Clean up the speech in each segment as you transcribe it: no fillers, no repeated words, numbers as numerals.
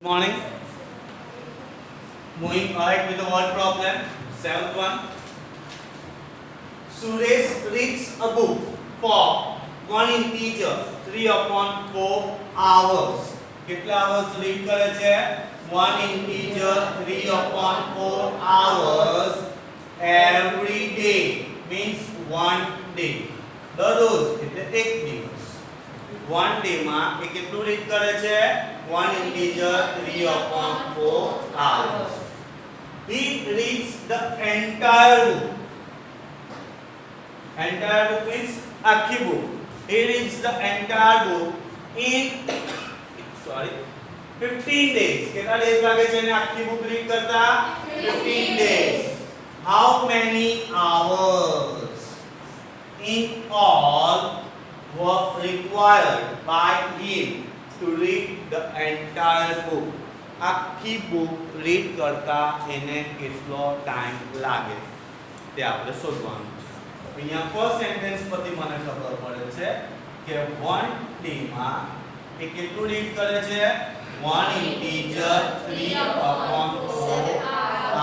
Morning. Moving ahead with the word problem. Seventh one. Suresh reads a book for one integer 3/4 hours. કેટલા hours read કરે છે? One integer 3/4 hours every day means one day. દરરોજ એટલે એક દિવસ. One day માં એ કેટલું read કરે છે? One integer 3/4 hours. He reads the entire book. Entire book means આખી book. He reads the entire book in 15 days. કેટલા days લાગે છે એને આખી book read કરતા? 15 days. How many hours in all were required by him to read the entire book? આખી book read કરતા એને કેટલો ટાઈમ લાગે તે આપણે શોધવાનું છે. અહીંયા ફર્સ્ટ સેન્ટેન્સ પરથી મને ખબર પડે છે કે 1 day માં એ કેટલું રીડ કરે છે? 1 integer 3/4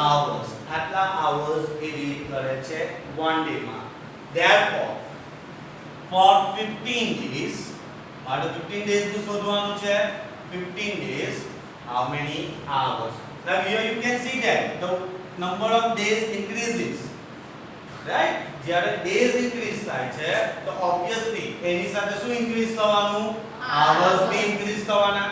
hours. આટલા hours એ રીડ કરે છે 1 day માં. Therefore for 15 days મારે 15 days નું શોધવાનું છે. 15 days how many hours? Now here you can see that the number of days increases, right? જ્યારે days increase થાય છે તો obviously એની સાથે શું increase થવાનું? hours બી increase થવાના.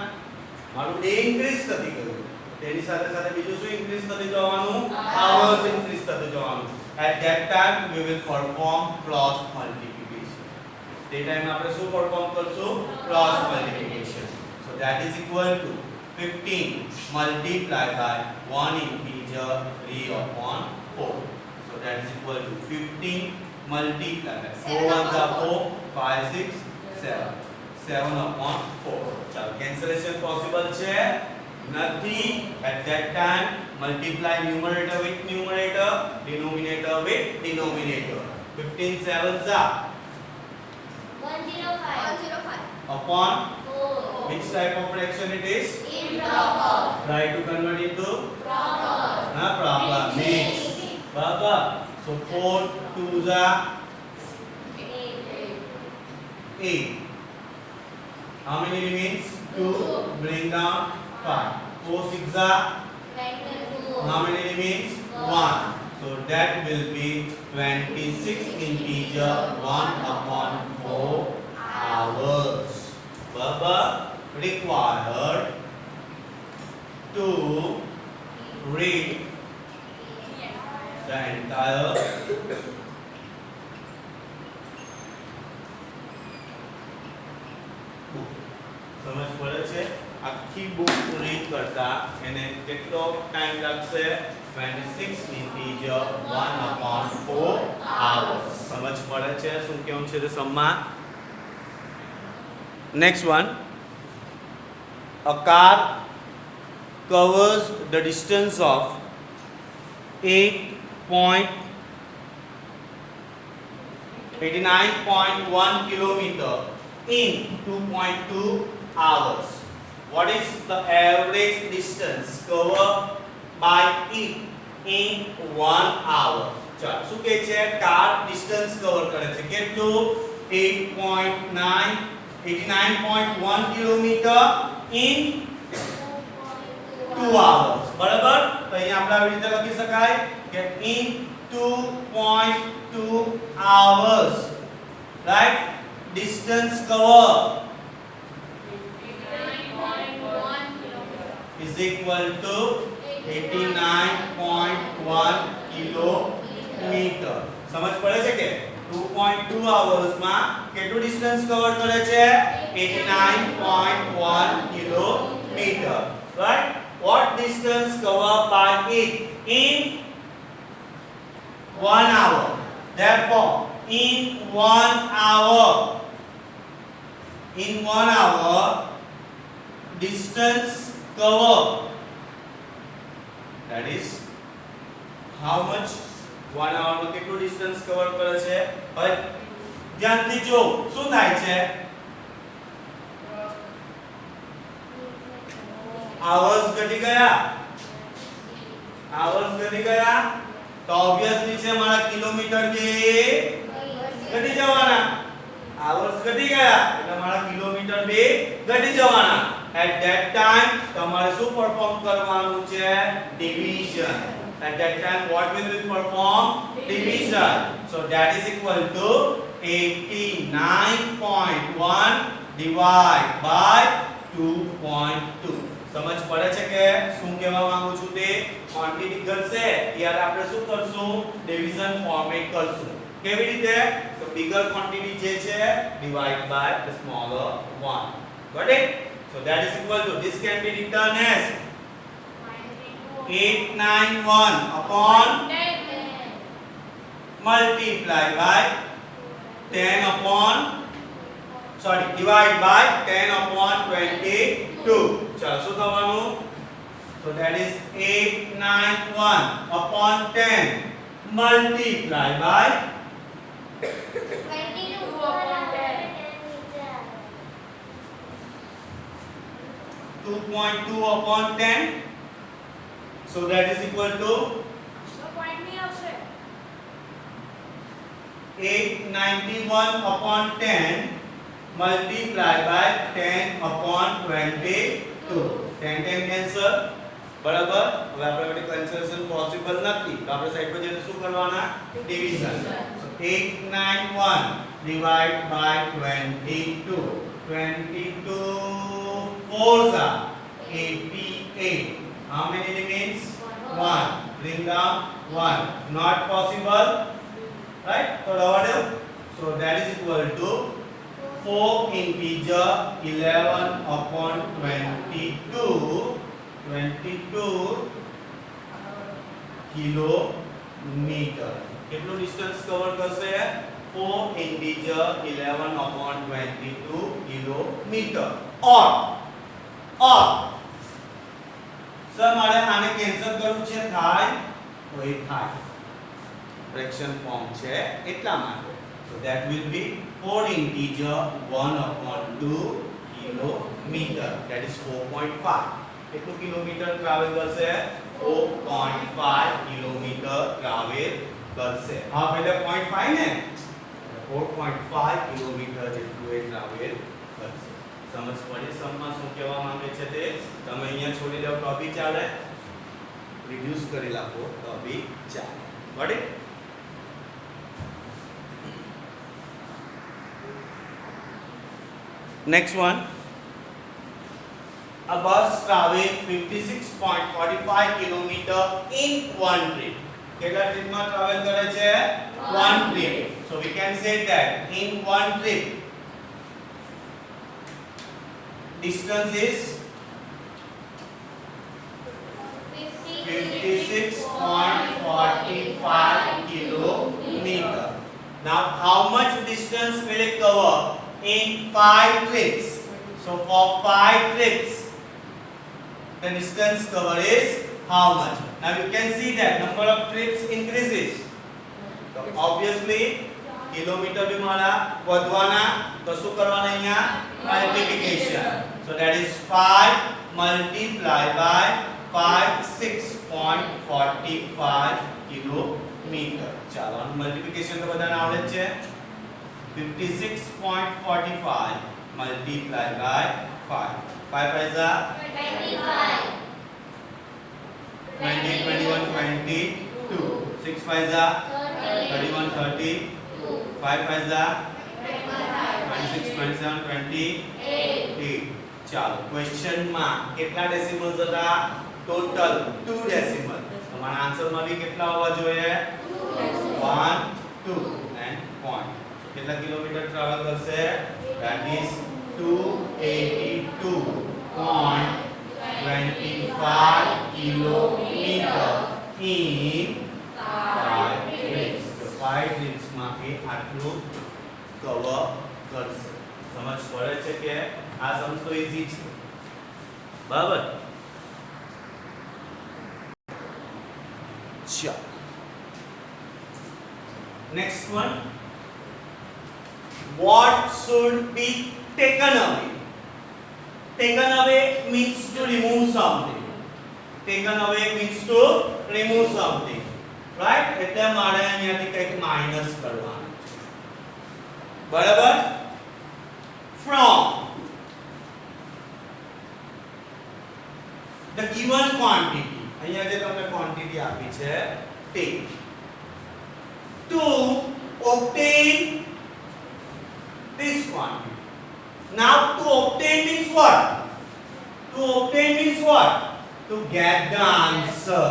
મારું day increase થતી ગયું તેની સાથે સાથે બીજું શું increase થતું જવાનું? hours increase થતું જવાનું. At that time we will perform cross multiplication. તે ટાઈમ આપણે શું perform કરશું? cross multiplication. So that is equal to 15 multiplied by 1 integer 3/4. So that is equal to 15 multiplied by 4 ones are 4, 5, 6, 7. 7/4. ચાલો cancellation possible છે? નથી. At that time multiply numerator with numerator, denominator with denominator. 15 sevens are 105 upon 4. which type of fraction it is? Improper. Try to convert into Proper. proper mix. Proper. So 4 2s are 8. How many remains? 2. Bring down 5. 4 6 are how many remains? 1. So that will be 26 integer 1/4 hours. Baba required to read the entire book. સમજ પડે છે? આખી book read કરતા એને કેટલો time લાગશે? 26 integer 1/4 hours. સમજ પડે છે શું કેવું છે તે સમમાં? Next one. A car covers the distance of 89.1 kilometer in 2.2 hours. What is the average distance covered by it in 1 hour? ચાલો શું કહે છે? કાર ડિસ્ટન્સ કવર કરે છે કેટલું? 89.1 કિલોમીટર in 2 hours. બરાબર? તો અહીંયા આપણે આવી રીતે લખી શકાય કે in 2.2 hours, right? Distance cover is equal to 89.1 kilometre. સમજ પડે છે કે 2.2 hours માં કેટલું ડિસ્ટન્સ કવર કરે છે? 89.1 kilometre. Right? What distance covered by it in 1 hour? Therefore, in 1 hour, distance covered, that is how much? 1 hour માં કેટલું ડિસ્ટન્સ કવર કરે છે? હવે ધ્યાનથી જો શું થાય છે? hours ઘટી ગયા, hours ઘટી ગયા તો obviously છે મારા કિલોમીટર બે ઘટી જવાના, hours ઘટી ગયા એટલે મારા કિલોમીટર બે ઘટી જવાના. at that time તમારે શું પરફોર્મ કરવાનું છે? division. at that time what will we perform? division. so that is equal to 89.1 divide by 2.2. समझ પડે છે કે શું કહેવા માંગુ છું તે? ક્વોન્ટિટી ઘટશે ત્યારે આપણે શું કરશું? ડિવિઝન ફોર્મેટ કરશું. કેવી રીતે? તો bigger quantity જે છે divide by the smaller one. got it? so that is equal to, this can be written as 891 upon multiply by 10 upon divide by 10 upon 22. चलो શું થવાનું? so that is 891 upon 10 multiply by 2.2 upon 10. so that is equal to 891 upon 10 multiply by 10 upon 22. 10 10 cancel. બરાબર. હવે આપણે માટે cancellation possible નથી તો આપણે સાઈડ પર જઈને શું કરવાના? Division. so 891 divide by 22. 22 fours are 88. how many remains? 1. bring down 1. not possible, right? so reward. so that is equal to 4 integer 11 upon 22 kilometer. કેટલું ડિસ્ટન્સ કવર કરશે? 4 integer 11 upon 22 kilometer. or sir મારે આને cancel કરવું છે, થાય તો એ થાય, fraction form છે એટલા માટે. so that will be 4 integer 1 upon 2 kilometer, that is 4.5. કેટલું કિલોમીટર ટ્રાવેલ કરશે? 4.5 કિલોમીટર ટ્રાવેલ કરશે. હા એટલે 0.5 ને 4.5 કિલોમીટર જેટલું એ ટ્રાવેલ કરશે. સમજ પડી સમમાં શું કહેવા માંગે છે તે? તમે અહીંયા છોડી દો તો બી ચાલે, રિડ્યુસ કરી નાખો તો બી ચાલે. Got it? next one, a bus travel 56.45 kilometer in one trip. કેટલા ટ્રીપમાં ટ્રાવેલ કરે છે? one trip. so we can say that in one trip distance is 56.45 kilometer. now how much distance will it cover in 5 trips? so for 5 trips the distance cover is how much? now you can see that number of trips increases, so obviously kilometer भी मारा વધવાના તો શું કરવાના અહીંયા? multiplication. so that is 5 multiply by 56.45 kilometer. ચાલો આનું multiplication તો બધાને આવડે જ છે. 56.45 multiply by 5. 5 5 are 20, 21, 22. 6 5 are 31, 30. 5 5 are 26, 27, 28. ચાલો ક્વેશ્ચન માં કેટલા ડેસિમલ્સ હતા? Total 2 decimal. તમારા આન્સરમાં બી કેટલા હોવા જોઈએ? 1 2 and point. કેટલા કિલોમીટર ટ્રાવેલ કરશે? that is 282.25 kilometer in 5 trips. તો 5 trips માં એ આટલું કવર કરશે. સમજ પડે છે કે આ સમ તો ઈઝી છે, બરાબર? ચલો next one, what should be taken away taken away means to remove something. Taken away means to remove something. Right? એટલે મારે અહીંયાથી કંઈક માઈનસ કરવાનું છે. બરાબર? From the given quantity, અહીંયા જે તમને quantity આપી છે તે, to obtain this quantity. Now to obtain means what? To obtain means what? To get the answer.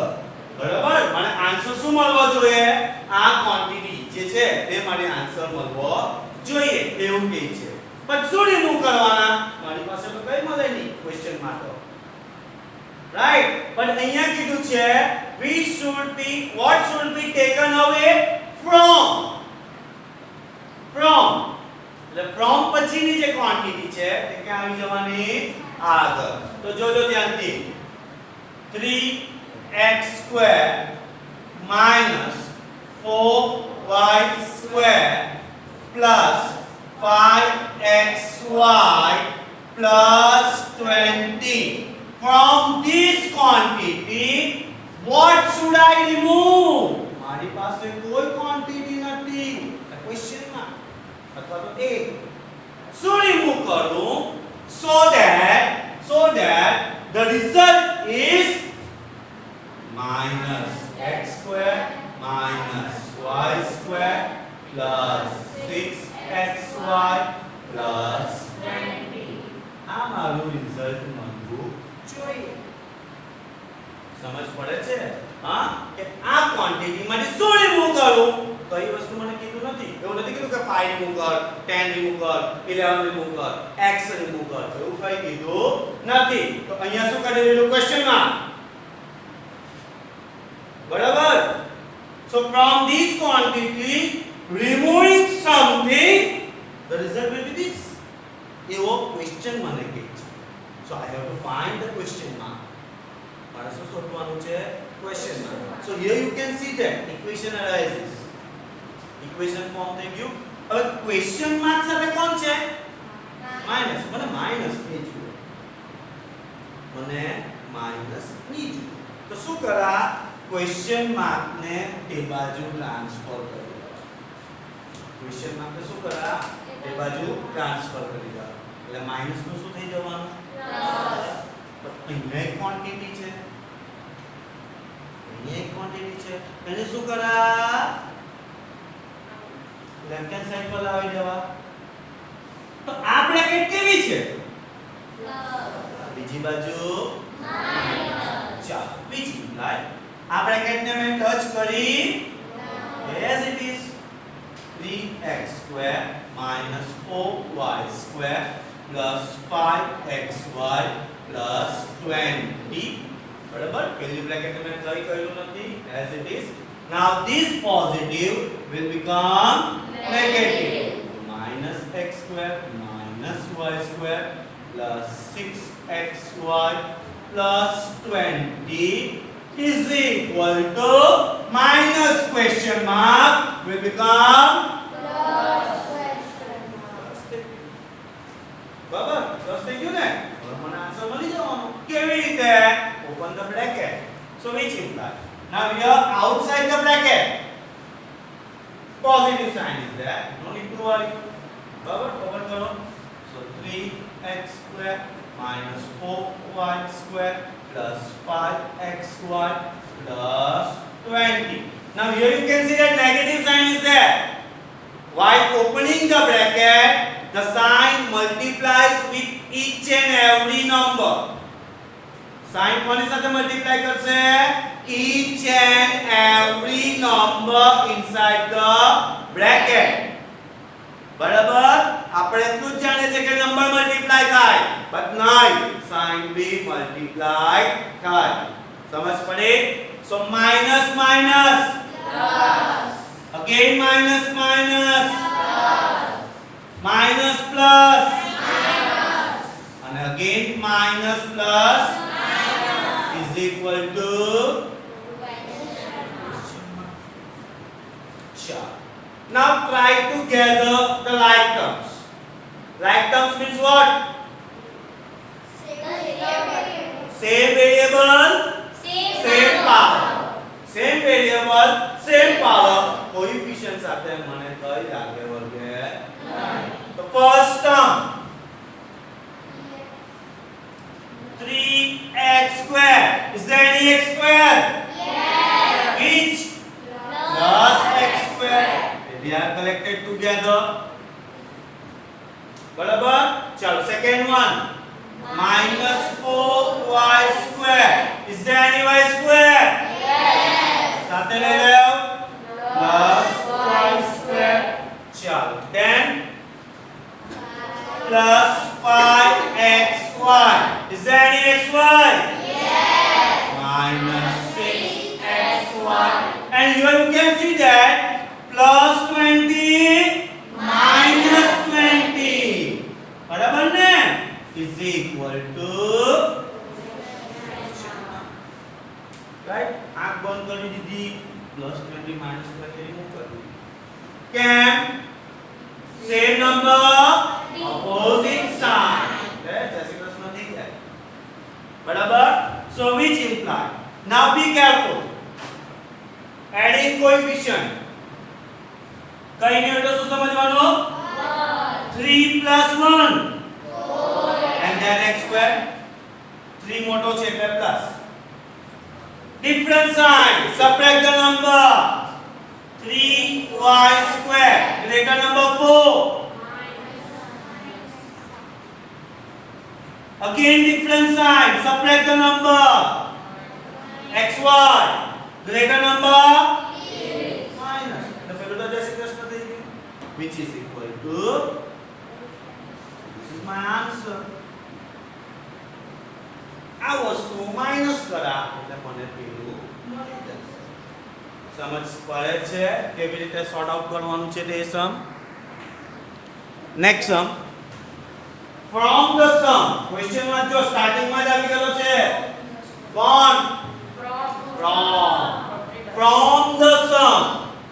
બરાબર? મને આન્સર શું મળવો જોઈએ? આ ક્વોન્ટિટી જે છે તે મારે આન્સર મળવો જોઈએ એવું કહે છે. પણ શું રિમૂવ કરવાના? મારી પાસે તો કઈ મળે નહીં ક્વેશ્ચન માં તો. રાઈટ? પણ અહીંયા કીધું છે we should be, what should be taken away from. એટલે from પછીની જે ક્વોન્ટિટી છે તે ક્યાં આવી જવાની? આગળ. તો જોજો ધ્યાનથી. 3x square minus 4y square plus 5xy plus 20. From this quantity, what should I remove? મારી પાસે કોઈ ક્વોન્ટિટી નથી. ક્વેશ્ચન માં અથવા તો એ શું રિમૂવ કરું so that the result is minus x square minus y square plus 6xy plus 20. આ મારું રિઝલ્ટ મળવું જોઈએ. સમજ પડે છે? હા, કે આ ક્વોન્ટિટી માટે શું રિમૂવ કરું? કઈ વસ્તુ મને કીધું નથી. એવું નથી કીધું કે 5 રિમૂવ કર, 10 રિમૂવ કર, 11 રિમૂવ કર, x રિમૂવ કર. એવું કઈ કીધું નથી. તો અહીંયા શું કરી દીધું? ક્વેશ્ચન માં. બરાબર? So from this quantity removing something, the result will be this. એવો ક્વેશ્ચન મને કહે છે. So I have to find the question mark. મારે શું શોધવાનું છે? question mark. So here you can see that equation arises. Equation form થઈ ગયું. હવે question mark સાથે કોણ છે? માઈનસ. મને માઈનસ નહીં જોઈએ. મને માઈનસ નહીં જોઈએ. તો શું કરા? question mark ને તે બાજુ ટ્રાન્સફર કરી દો. question mark ને શું કરા? તે બાજુ ટ્રાન્સફર કરી દો. એટલે માઈનસ નું શું થઈ જવાનું? પ્લસ. તો અહીંયા એક ક્વોન્ટિટી છે, અહીંયા એક ક્વોન્ટિટી છે, એને શું કરા? લેફ્ટ હેન્ડ સાઈડ પર લાવી દેવા. તો આ બ્રેકેટ કેવી છે? બીજી બાજુ માઈનસ. ચાલો બીજી લાઈન. આ બ્રેકેટ ને મેં ટચ કરી as it is 3x square minus 4y square plus 5xy plus 20. બરાબર? પહેલી બ્રેકેટ ને મેં કઈ કર્યું નથી, as it is. Now this positive will become negative. Minus x square minus y square plus 6xy plus 20 is equal to minus question mark will become plus question mark. બરાબર? Plus થઈ ગયું ને? હવે મને આન્સર મળી જવાનો. કેવી રીતે? Open the bracket. So which implies now here outside the bracket positive sign is there, no need to worry. બરાબર? ઓપન કરો. So 3x square minus 4y square plus 5xy plus 20. Now here you can see that negative sign is there. While opening the bracket, the sign multiplies with each and every number. Sign કોની સાથે multiply કરશે? Each and every number inside the bracket. બરાબર? આપણે એટલું જ જાણીએ છીએ કે નંબર મલ્ટીપ્લાય થાય, but નહીં, સાઇન બી મલ્ટીપ્લાય થાય. સમજ પડી? So minus minus Plus. again minus minus Plus. minus plus Minus. and again minus plus Minus. is equal to sure. Now try to gather the like terms. Like terms means what? same variable same power, same variable same power. Coefficient સાથે મને કઈ લાગે વળગે? તો first term 3x square. Is there any x square? Yes. Which? Plus x square. They are collected together. બરાબર? ચાલો second one. Minus 4y square. Is there any y square? Yes. સાથે લઈ લો. Plus y square. ચાલો. Then plus 5xy. Is there any xy? Yes. Minus 6xy. and here you can see that plus 20 minus 20 બરાબર ને is equal to right આંખ બંધ કરી દીધી plus 20 minus 20 remove કરી દીધી કેમ same number opposite sign right જય શ્રી કૃષ્ણ થઈ જાય બરાબર so which imply now be careful adding coefficient કઈ નહીં હોય તો શું સમજવાનું 3 plus 1 and then x square 3 મોટો છે એટલે plus different sign subtract the number 3y square greater number 4 again different sign subtract the number xy greater number minus the fellow does just express which is equal to this is my answer આ વસ્તુ minus કરા એટલે મને પેલું મળી જશે સમજ પડે છે કેવી રીતે સોર્ટ આઉટ કરવાનું છે તે sum next sum from the sum question માં જો સ્ટાર્ટિંગ માં જ આવી ગયો છે કોણ from the sum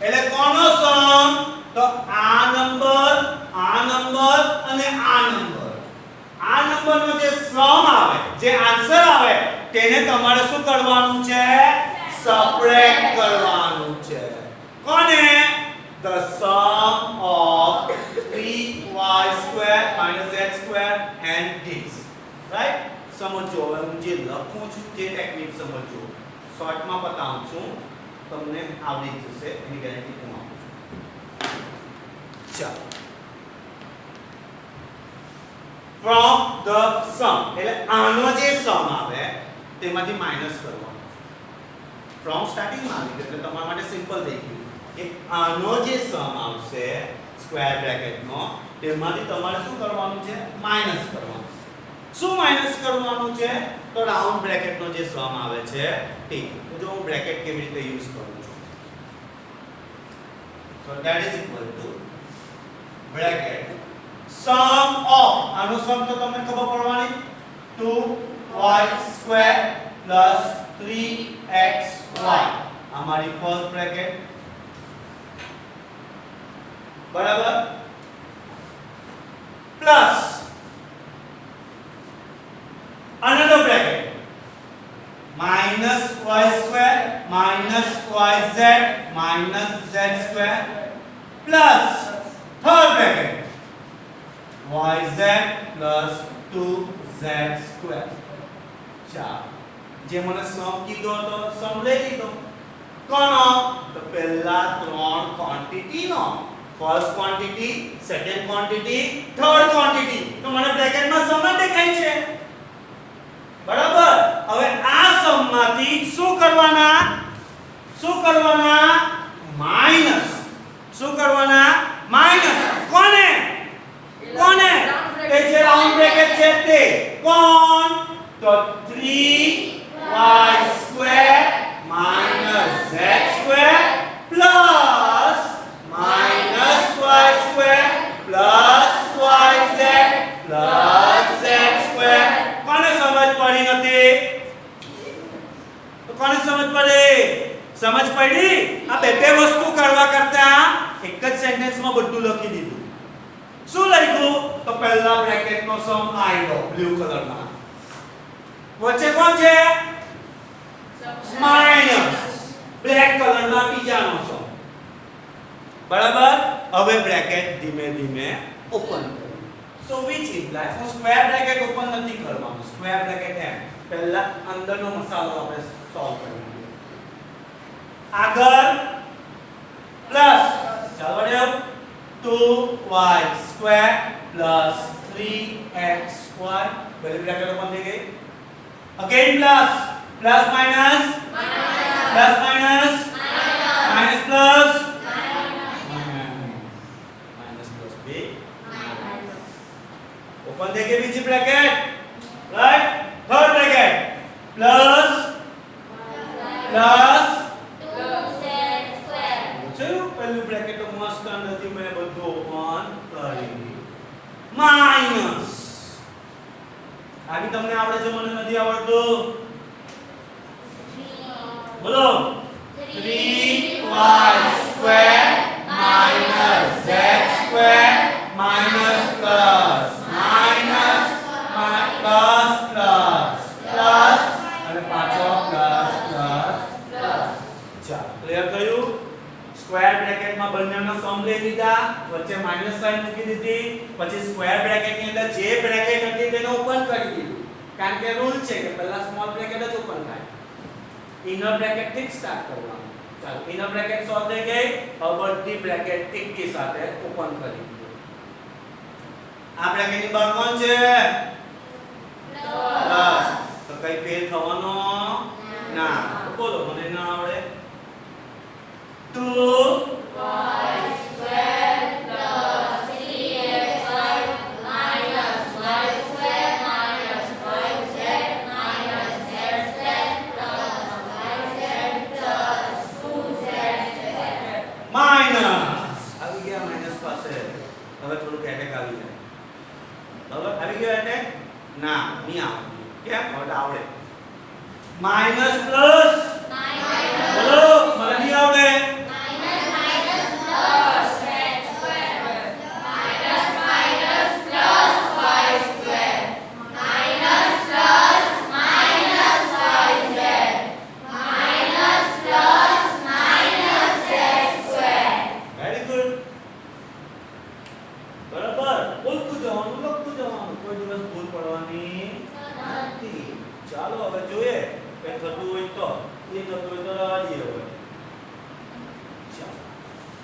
એટલે કોનો sum તો આ નંબર અને આ નંબરનો જે સમ આવે જે આન્સર આવે તેને તમારે શું કરવાનું છે સબટ્રેક્ટ કરવાનું છે કોને the sum of 3y square minus z square and this right સમજો હવે હું જે લખું છું તે ટેકનિક સમજો શોર્ટમાં બતાવું છું તમને આવડી જશે એની ગેરંટી હું આપું છું ચાલો from the sum એટલે આનો જે સમ આવે તેમાંથી માઈનસ કરવાનો from સ્ટાર્ટિંગ માં આવી એટલે તમારા માટે સિમ્પલ થઈ ગયું કે આનો જે સમ આવશે સ્ક્વેર બ્રેકેટ નો તેમાંથી તમારે શું કરવાનું છે માઈનસ કરવાનું શું માઈનસ કરવાનું છે તો રાઉન્ડ બ્રેકેટ નો જે સમ આવે છે તે જો હું બ્રેકેટ કેવી રીતે યુઝ કરું છું so that is equal to bracket sum of આનો સમ તો તમને ખબર પડવાની 2y square plus 3xy આ મારી ફર્સ્ટ બ્રેકેટ બરાબર plus another bracket minus y square minus yz minus z square plus third bracket yz plus 2z square ચાલો જે મને સમ કીધો તો સમ લઈ લીધો કોનો તો પહેલા ત્રણ ક્વોન્ટિટી નો first quantity second quantity third quantity તો મને બ્રેકેટમાં સમ જ દેખાય છે બરાબર હવે આ સમમાંથી શું કરવાના માઈનસ કોને તે જે રાઉન્ડ બ્રેકેટ છે તે કોણ તો 3y square minus z square plus minus y square plus yz plus z square કોને સમજ પડી નથી તો કોને સમજ પડી આ બે વસ્તુ કરવા કરતા એક જ સેન્ટેન્સમાં બધું લખી દીધું શું લખ્યું તો પહેલા બ્રેકેટનો સમ આવ્યો બ્લુ કલરમાં વચ્ચે કોણ છે માઈનસ બ્લેક કલરના બીજાનો સો બરાબર હવે બ્રેકેટ ધીમે ધીમે ઓપન કરો સો which implies હું સ્ક્વેર બ્રેકેટ ઓપન નથી કરવાનું સ્ક્વેર બ્રેકેટ એમ પહેલા અંદરનો મસાલો આપણે સોલ્વ કરીએ આગળ પ્લસ ચાલો રેવ 2y સ્ક્વેર પ્લસ 3xy પહેલી બ્રેકેટ ઓપન થઈ ગઈ again plus plus minus plus minus minus plus minus plus બે ઓપન થઈ ગઈ બીજી bracket right third bracket plus plus પહેલું બ્રેકેટ તો મસ્ત નથી મેં બધું ઓપન કરી માઈનસ આની તમને આવડે છે મને નથી આવડતું બોલો 3y square minus z square minus plus minus plus plus plus અને પાછો પ્લસ પ્લસ પ્લસ ચાલો ક્લિયર થયું સ્ક્વેર બ્રેકેટમાં બંનેનો સમ લઈ લીધા વચ્ચે માઈનસ સાઇન મૂકી દીધી પછી સ્ક્વેર બ્રેકેટની અંદર જે બ્રેકેટ હતી તેને ઓપન કરી દીધું કારણ કે રૂલ છે કે પહેલા સ્મોલ બ્રેકેટ જ ઓપન થાય ઇનર બ્રેકેટ થી સ્ટાર્ટ કરવાનું ચાલો ઇનર બ્રેકેટ સોલ્વ થઈ ગઈ હવે બધી બ્રેકેટ એકી સાથે ઓપન કરી દીધું આ બ્રેકેટની બહાર કોણ છે પ્લસ તો કઈ ફેર થવાનો ના તો બોલો મને ના આવડે 2y square plus 3xy minus y square minus 5z minus z square plus yz plus 2z square minus આવી ગયા માઈનસ પાસે હવે થોડું એટેક આવી જાય બરાબર આવી ગયો એટેક ના નહીં આવે કેમ હવે આવડે માઈનસ પ્લસ બોલો મને નહીં આવડે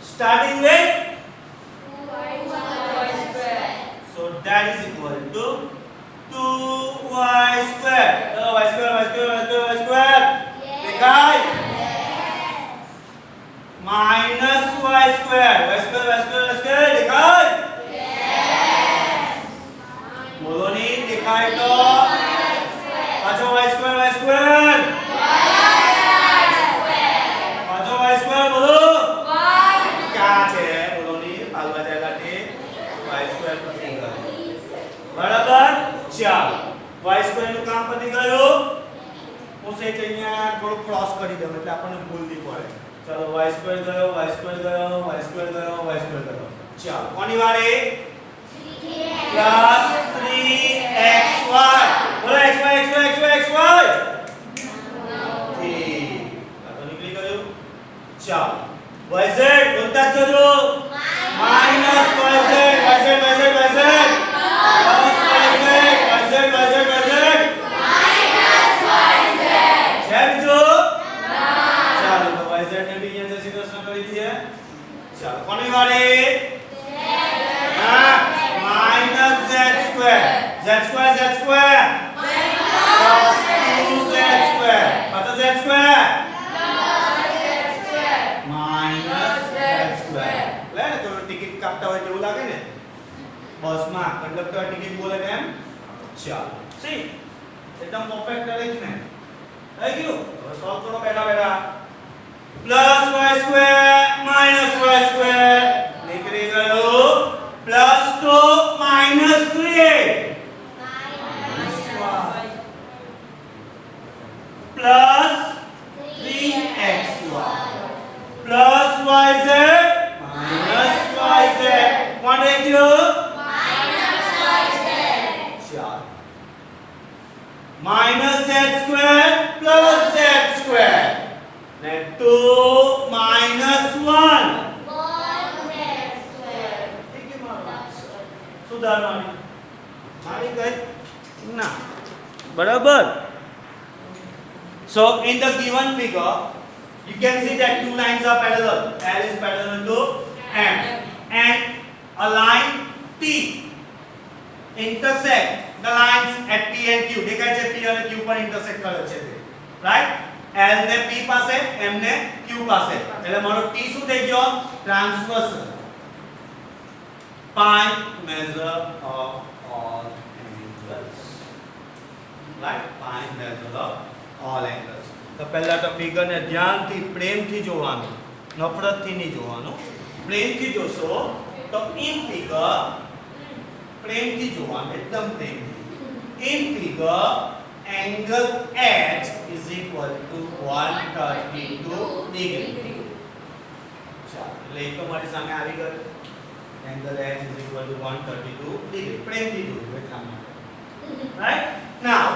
starting with 2y square so that is equal to 2y square y square y square y square y square dekai minus y square y square y square y square dekai બોલો ની દેખાય તો પાછો y square y square પાછો y square બોલો क्या છે બોલો ની પાલવા જાયલા તે y સ્ક્વેર પતી ગયો બરાબર ચાલો y સ્ક્વેર નું કામ પતી ગયું હું સેજ અહીંયા થોડું ક્રોસ કરી દઉં એટલે આપણને ભૂલ નહીં પડે ચાલો y સ્ક્વેર ગયો y સ્ક્વેર ગયો y સ્ક્વેર ગયો y સ્ક્વેર ગયો ચાલો કોની વારે પ્લસ 3xy બોલો xy xy xy xy ઠીક આ તો નીકળી ગયું ચાલો yz બોલતા જજો minus yz yz yz yz plus yz yz yz minus yz છે બીજો ચાલો તો yz ને બી અહીંયા જશે પ્રશ્ન કરી દઈએ ચાલો કોની વાળી હા minus z square z square z square plus 2z square પાછો z square minus z square લે તો ટિકિટ કાપતા હોય તેવું લાગે ને બસમાં કંડક્ટર ટિકિટ બોલે તેમ ચાલો સી એકદમ પરફેક્ટ અરેન્જમેન્ટ થઈ ગયું હવે સોલ્વ કરો બેઠા બેઠા plus y square minus y square નીકળી ગયું plus 2 minus 3 plus 3xy plus yz minus yz કોણ રહી ગયું minus yz ચાલો minus z square plus z square. Then 2 minus 1. 1z square. ठीक है मारा सुधार मारी गए ना बराबर. So in the given figure you can see that two lines are parallel. L is parallel to M and a line T intersect the lines at P and Q. દેખાય છે P અને Q પર intersect કરે છે તે right. L ને P પાસે M ને Q પાસે એટલે મારો T શું થઈ ગયો ટ્રાન્સવર્સલ. Find measure of all angles. Right? Find measure of all angles. તો પહેલા તો ફિગર ને ધ્યાનથી પ્રેમથી જોવાનું, નફરતથી નહીં જોવાનું. પ્રેમથી જોશો તો ઇન ફિગર પ્રેમથી જોવાનું, એકદમ પ્રેમથી. In figure angle H is equal to 132 degree. ચાલો એટલે એક તો મારી સામે આવી ગયો. Angle H is equal to 132 degree. પ્રેમથી જોજો એટલા માટે. Right? Now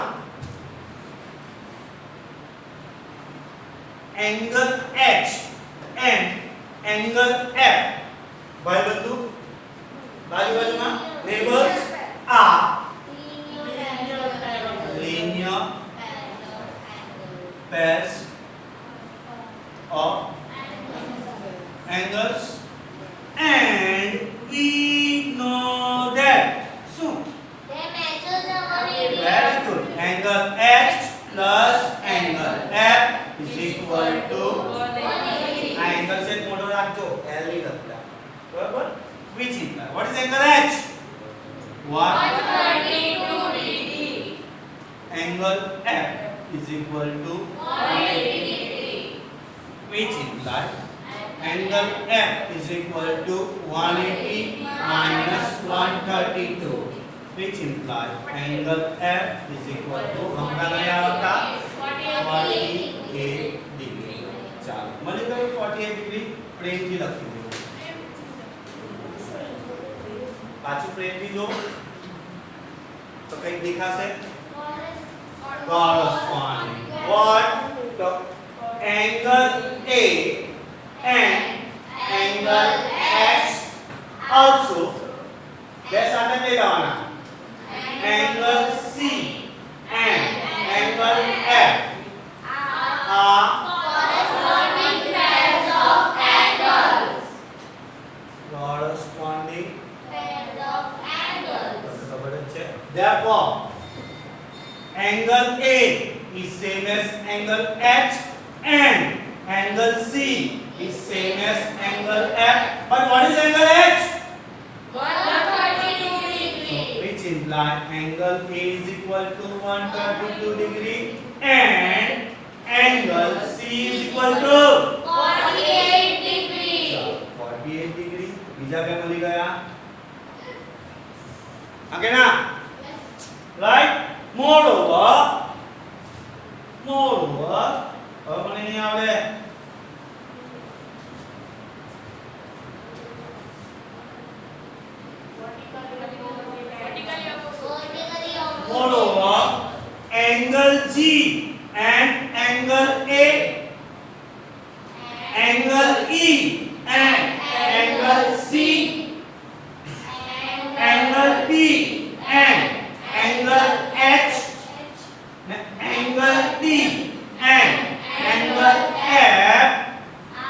angle H and angle F by બાજુ બાજુમાં neighbors are linear pairs of angles and we know that so very good angle H plus angle F is equal to આ angle set મોટો રાખજો L ની લખતા બરાબર. which is what is angle H 132 degree. angle F is equal to 180 degree. which implies angle F is equal to 180 minus 132 which implies angle F is equal to हमरा नहीं आता 48 degree. ચાલો મને કહ્યું 48 degree પ્રેમથી લખી દો. પાછું પ્રેમથી જો તો કંઈક દેખાશે corresponding. What the angle A and angle X also બે સાથે લઈ લેવાના. Angle C and angle F are Corresponding pairs of angles. corresponding. Pairs of angles. ખબર જ છે. Therefore angle A is same as angle H and angle C is same as angle F. But what is angle H? 132 degree. Which implies angle A is equal to 132 degree and angle C is equal to 48 degree. 48 degree. બીજા બે મળી ગયા. આગે ના? Right? Moreover, હવે મને નહીં આવડે. Moreover, angle G and angle A, angle E and angle C, angle P and angle H, angle D and angle F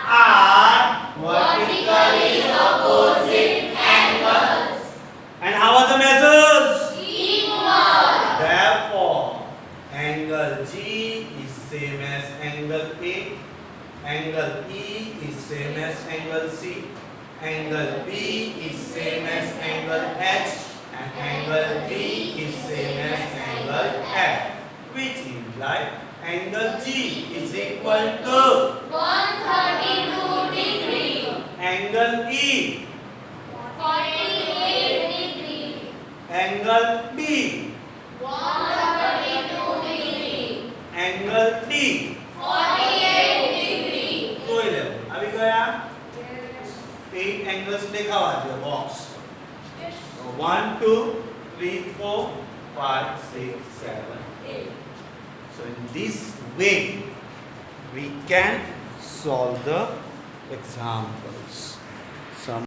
are vertically opposite angles. And how are the measures? Equal. Therefore, angle G is same as angle A, angle E is same as angle C, angle B is same as angle H, and angle D is same as angle F, which implies angle G is equal to 132 degree. angle E, 48 degree. angle B, 132 degree. angle D. 48 degree. જોઈ લેવું આવી ગયા. 8 angles દેખાવા જોઈએ box. 1 2 3 4 5 6 7 8. So in this way, we can solve the examples. Some